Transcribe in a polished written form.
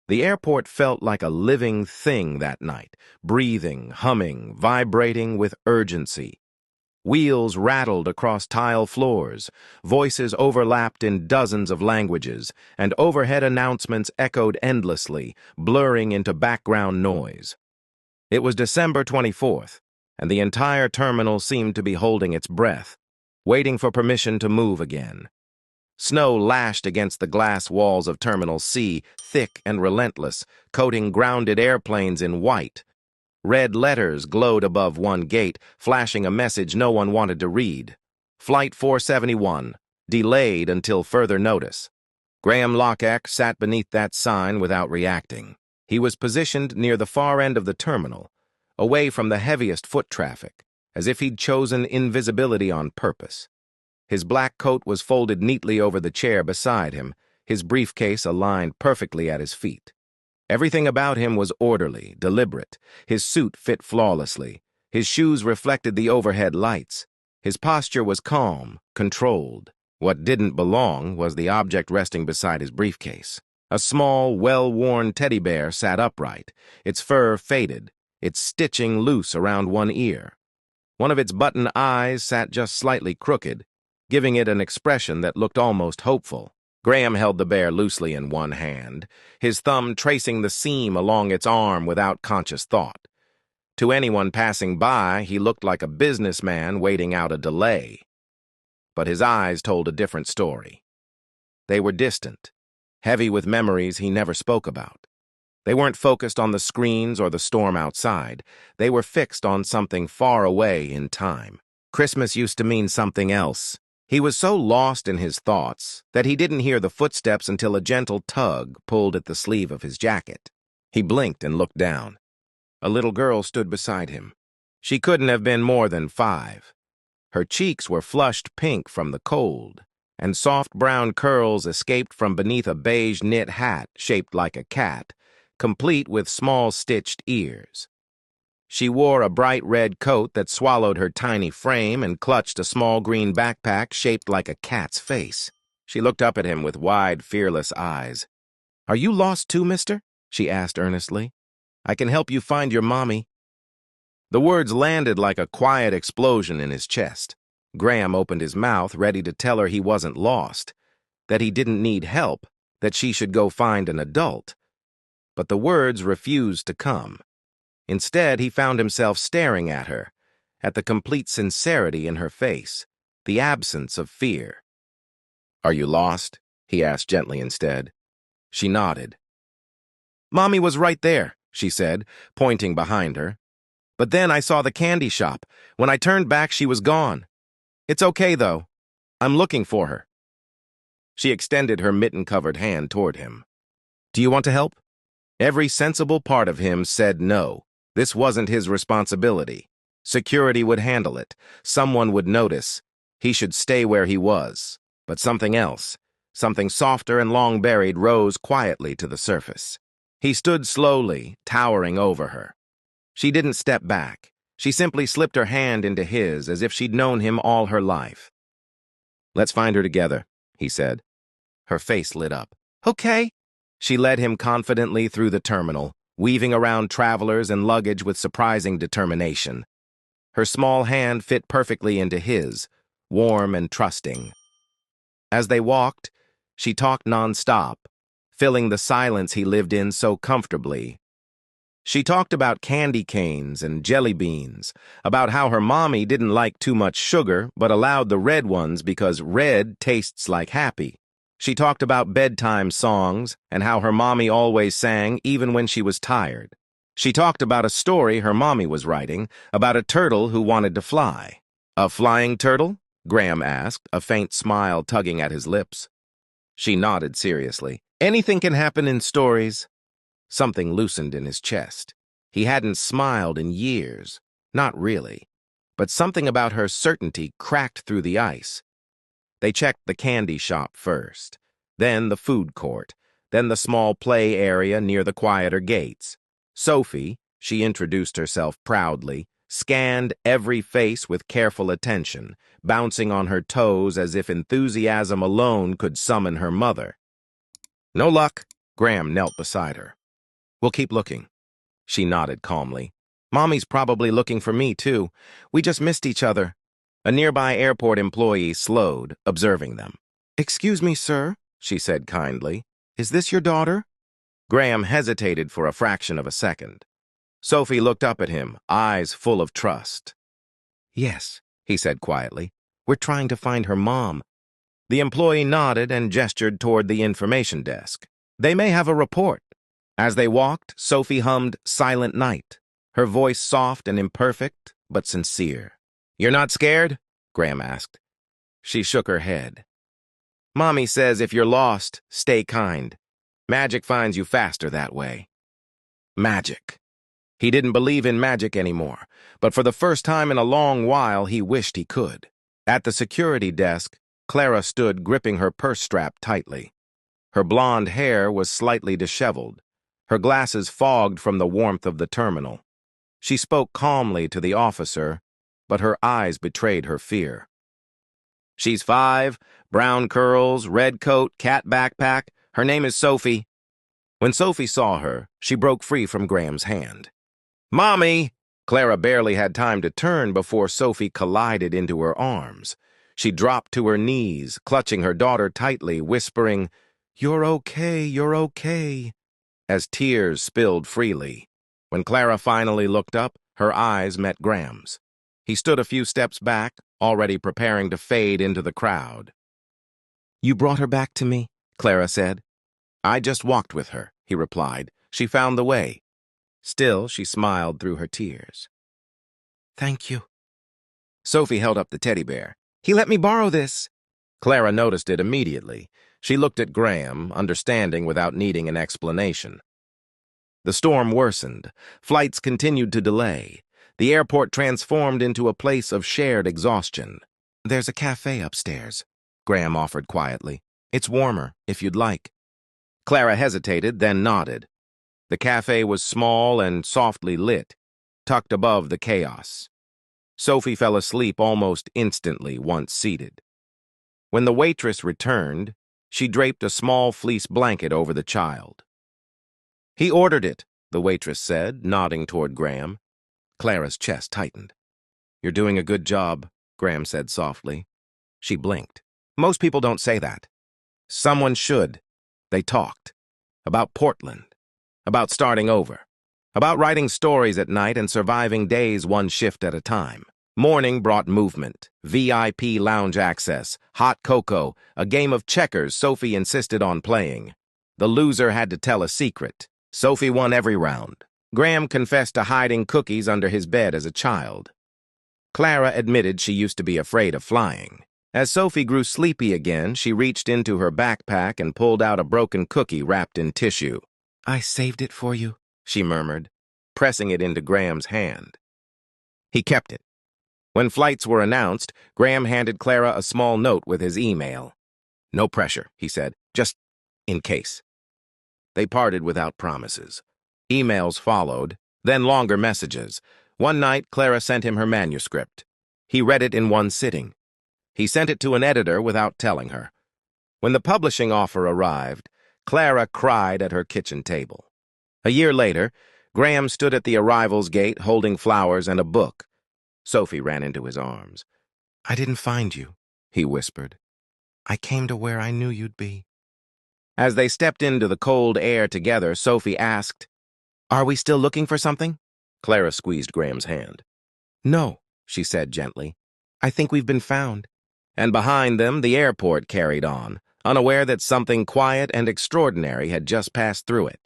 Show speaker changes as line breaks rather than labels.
The airport felt like a living thing that night, breathing, humming, vibrating with urgency. Wheels rattled across tile floors, voices overlapped in dozens of languages, and overhead announcements echoed endlessly, blurring into background noise. It was December 24th, and the entire terminal seemed to be holding its breath, waiting for permission to move again. Snow lashed against the glass walls of Terminal C, thick and relentless, coating grounded airplanes in white. Red letters glowed above one gate, flashing a message no one wanted to read. Flight 471, delayed until further notice. Graham Lockett sat beneath that sign without reacting. He was positioned near the far end of the terminal, away from the heaviest foot traffic, as if he'd chosen invisibility on purpose. His black coat was folded neatly over the chair beside him, his briefcase aligned perfectly at his feet. Everything about him was orderly, deliberate. His suit fit flawlessly. His shoes reflected the overhead lights. His posture was calm, controlled. What didn't belong was the object resting beside his briefcase. A small, well-worn teddy bear sat upright, its fur faded, its stitching loose around one ear. One of its button eyes sat just slightly crooked, giving it an expression that looked almost hopeful. Graham held the bear loosely in one hand, his thumb tracing the seam along its arm without conscious thought. To anyone passing by, he looked like a businessman waiting out a delay. But his eyes told a different story. They were distant, heavy with memories he never spoke about. They weren't focused on the screens or the storm outside. They were fixed on something far away in time. Christmas used to mean something else. He was so lost in his thoughts that he didn't hear the footsteps until a gentle tug pulled at the sleeve of his jacket. He blinked and looked down. A little girl stood beside him. She couldn't have been more than 5. Her cheeks were flushed pink from the cold, and soft brown curls escaped from beneath a beige knit hat shaped like a cat, complete with small stitched ears. She wore a bright red coat that swallowed her tiny frame and clutched a small green backpack shaped like a cat's face. She looked up at him with wide, fearless eyes. "Are you lost too, mister?" she asked earnestly. "I can help you find your mommy." The words landed like a quiet explosion in his chest. Graham opened his mouth, ready to tell her he wasn't lost, that he didn't need help, that she should go find an adult. But the words refused to come. Instead, he found himself staring at her, at the complete sincerity in her face, the absence of fear. "Are you lost?" he asked gently instead. She nodded. "Mommy was right there," she said, pointing behind her. "But then I saw the candy shop. When I turned back, she was gone. It's okay, though. I'm looking for her." She extended her mitten-covered hand toward him. "Do you want to help?" Every sensible part of him said no. This wasn't his responsibility. Security would handle it. Someone would notice. He should stay where he was. But something else, something softer and long-buried, rose quietly to the surface. He stood slowly, towering over her. She didn't step back. She simply slipped her hand into his as if she'd known him all her life. "Let's find her together," he said. Her face lit up. "Okay." She led him confidently through the terminal, weaving around travelers and luggage with surprising determination. Her small hand fit perfectly into his, warm and trusting. As they walked, she talked nonstop, filling the silence he lived in so comfortably. She talked about candy canes and jelly beans, about how her mommy didn't like too much sugar but allowed the red ones because red tastes like happy. She talked about bedtime songs and how her mommy always sang even when she was tired. She talked about a story her mommy was writing about a turtle who wanted to fly. "A flying turtle?" Graham asked, a faint smile tugging at his lips. She nodded seriously. "Anything can happen in stories." Something loosened in his chest. He hadn't smiled in years. Not really. But something about her certainty cracked through the ice. They checked the candy shop first, then the food court, then the small play area near the quieter gates. Sophie, she introduced herself proudly, scanned every face with careful attention, bouncing on her toes as if enthusiasm alone could summon her mother. "No luck," Graham knelt beside her. We'll keep looking. She nodded calmly. Mommy's probably looking for me, too. We just missed each other. A nearby airport employee slowed, observing them. Excuse me, sir, she said kindly. Is this your daughter? Graham hesitated for a fraction of a second. Sophie looked up at him, eyes full of trust. Yes, he said quietly. We're trying to find her mom. The employee nodded and gestured toward the information desk. They may have a report. As they walked, Sophie hummed Silent Night, her voice soft and imperfect, but sincere. You're not scared? Graham asked. She shook her head. Mommy says if you're lost, stay kind. Magic finds you faster that way. Magic. He didn't believe in magic anymore, but for the first time in a long while, he wished he could. At the security desk, Clara stood gripping her purse strap tightly. Her blonde hair was slightly disheveled, her glasses fogged from the warmth of the terminal. She spoke calmly to the officer, but her eyes betrayed her fear. She's 5, brown curls, red coat, cat backpack. Her name is Sophie. When Sophie saw her, she broke free from Graham's hand. Mommy! Clara barely had time to turn before Sophie collided into her arms. She dropped to her knees, clutching her daughter tightly, whispering, You're okay, as tears spilled freely. When Clara finally looked up, her eyes met Graham's. He stood a few steps back, already preparing to fade into the crowd. You brought her back to me, Clara said. I just walked with her, he replied. She found the way. Still, she smiled through her tears. Thank you. Sophie held up the teddy bear. He let me borrow this. Clara noticed it immediately. She looked at Graham, understanding without needing an explanation. The storm worsened. Flights continued to delay. The airport transformed into a place of shared exhaustion. There's a cafe upstairs, Graham offered quietly. It's warmer, if you'd like. Clara hesitated, then nodded. The cafe was small and softly lit, tucked above the chaos. Sophie fell asleep almost instantly once seated. When the waitress returned, she draped a small fleece blanket over the child. He ordered it, the waitress said, nodding toward Graham. Clara's chest tightened. You're doing a good job, Graham said softly. She blinked. Most people don't say that. Someone should. They talked. About Portland. About starting over. About writing stories at night and surviving days one shift at a time. Morning brought movement, VIP lounge access, hot cocoa, a game of checkers Sophie insisted on playing. The loser had to tell a secret. Sophie won every round. Graham confessed to hiding cookies under his bed as a child. Clara admitted she used to be afraid of flying. As Sophie grew sleepy again, she reached into her backpack and pulled out a broken cookie wrapped in tissue. I saved it for you, she murmured, pressing it into Graham's hand. He kept it. When flights were announced, Graham handed Clara a small note with his email. No pressure, he said, just in case. They parted without promises. Emails followed, then longer messages. One night, Clara sent him her manuscript. He read it in one sitting. He sent it to an editor without telling her. When the publishing offer arrived, Clara cried at her kitchen table. A year later, Graham stood at the arrivals gate holding flowers and a book. Sophie ran into his arms. I didn't find you, he whispered. I came to where I knew you'd be. As they stepped into the cold air together, Sophie asked, Are we still looking for something? Clara squeezed Graham's hand. No, she said gently. I think we've been found. And behind them, the airport carried on, unaware that something quiet and extraordinary had just passed through it.